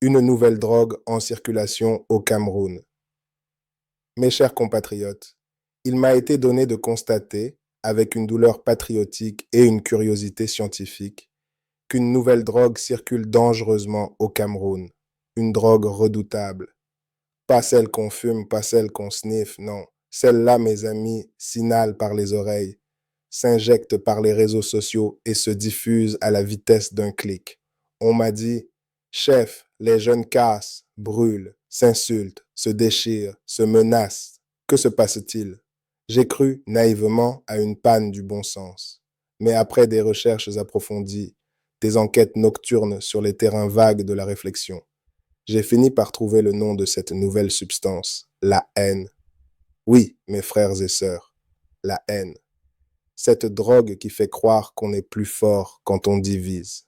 une nouvelle drogue en circulation au Cameroun. Mes chers compatriotes, il m'a été donné de constater, avec une douleur patriotique et une curiosité scientifique, qu'une nouvelle drogue circule dangereusement au Cameroun. Une drogue redoutable. Pas celle qu'on fume, pas celle qu'on sniffe, non. Celle-là, mes amis, s'inhale par les oreilles, s'injecte par les réseaux sociaux et se diffuse à la vitesse d'un clic. On m'a dit, chef, les jeunes cassent, brûlent, s'insultent, se déchirent, se menacent. Que se passe-t-il? J'ai cru naïvement à une panne du bon sens. Mais après des recherches approfondies, des enquêtes nocturnes sur les terrains vagues de la réflexion, j'ai fini par trouver le nom de cette nouvelle substance, la haine. Oui, mes frères et sœurs, la haine. Cette drogue qui fait croire qu'on est plus fort quand on divise.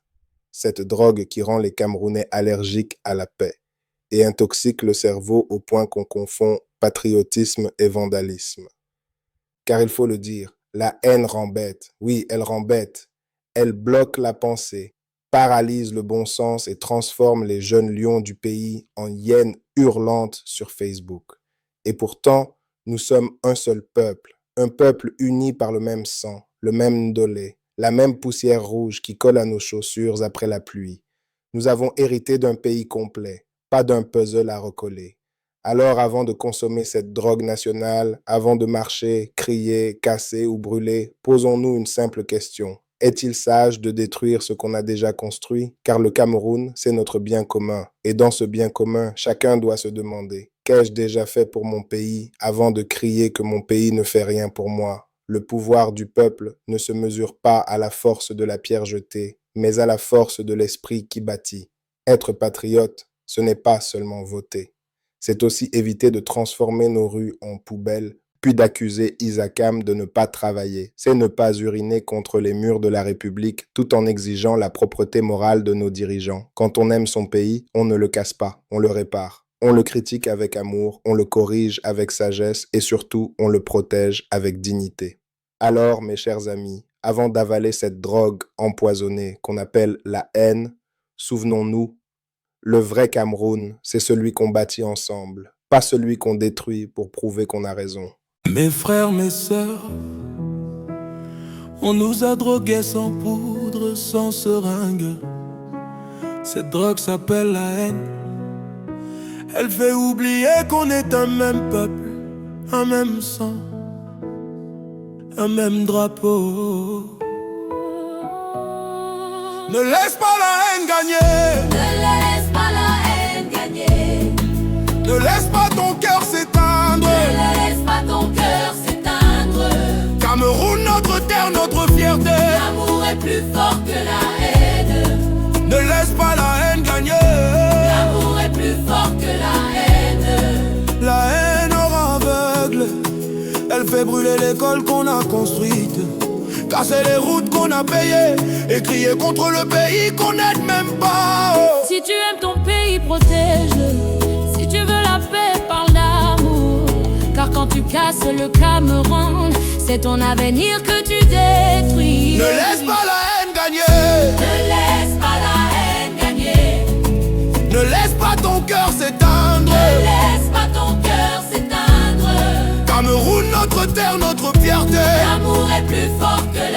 Cette drogue qui rend les Camerounais allergiques à la paix et intoxique le cerveau au point qu'on confond patriotisme et vandalisme. Car il faut le dire, la haine rend bête. Oui, elle rend bête. Elle bloque la pensée, paralyse le bon sens et transforme les jeunes lions du pays en hyènes hurlantes sur Facebook. Et pourtant, nous sommes un seul peuple, un peuple uni par le même sang, le même ndolé, la même poussière rouge qui colle à nos chaussures après la pluie. Nous avons hérité d'un pays complet, pas d'un puzzle à recoller. Alors, avant de consommer cette drogue nationale, avant de marcher, crier, casser ou brûler, posons-nous une simple question. Est-il sage de détruire ce qu'on a déjà construit? Car le Cameroun, c'est notre bien commun. Et dans ce bien commun, chacun doit se demander, qu'ai-je déjà fait pour mon pays avant de crier que mon pays ne fait rien pour moi? Le pouvoir du peuple ne se mesure pas à la force de la pierre jetée, mais à la force de l'esprit qui bâtit. Être patriote, ce n'est pas seulement voter. C'est aussi éviter de transformer nos rues en poubelles, puis d'accuser Isakam de ne pas travailler. C'est ne pas uriner contre les murs de la République tout en exigeant la propreté morale de nos dirigeants. Quand on aime son pays, on ne le casse pas, on le répare. On le critique avec amour, on le corrige avec sagesse et surtout, on le protège avec dignité. Alors, mes chers amis, avant d'avaler cette drogue empoisonnée qu'on appelle la haine, souvenons-nous, le vrai Cameroun, c'est celui qu'on bâtit ensemble, pas celui qu'on détruit pour prouver qu'on a raison. Mes frères, mes sœurs, on nous a drogués sans poudre, sans seringue. Cette drogue s'appelle la haine. Elle fait oublier qu'on est un même peuple, un même sang, un même drapeau. Ne laisse pas la haine gagner. Ne laisse pas la haine gagner. Ne laisse pas ton cœur s'éteindre. Ne laisse pas ton cœur s'éteindre. Cameroun, notre terre, notre fierté. L'amour est plus fort que la haine. Ne laisse pas la haine gagner. L'amour est plus fort que la haine. La haine aura aveugle. Elle fait brûler l'école qu'on a construite, casser les routes qu'on a payées et crier contre le pays qu'on n'aide même pas. Oh. Si tu aimes ton pays, protège-le. Si tu veux la paix, parle d'amour. Car quand tu casses le Cameroun, c'est ton avenir que tu détruis. Ne laisse pas la haine gagner. Ne laisse pas la haine gagner. Ne laisse pas ton cœur s'éteindre. Ne laisse pas ton cœur s'éteindre. Cameroun, notre terre, notre fierté. L'amour est plus fort que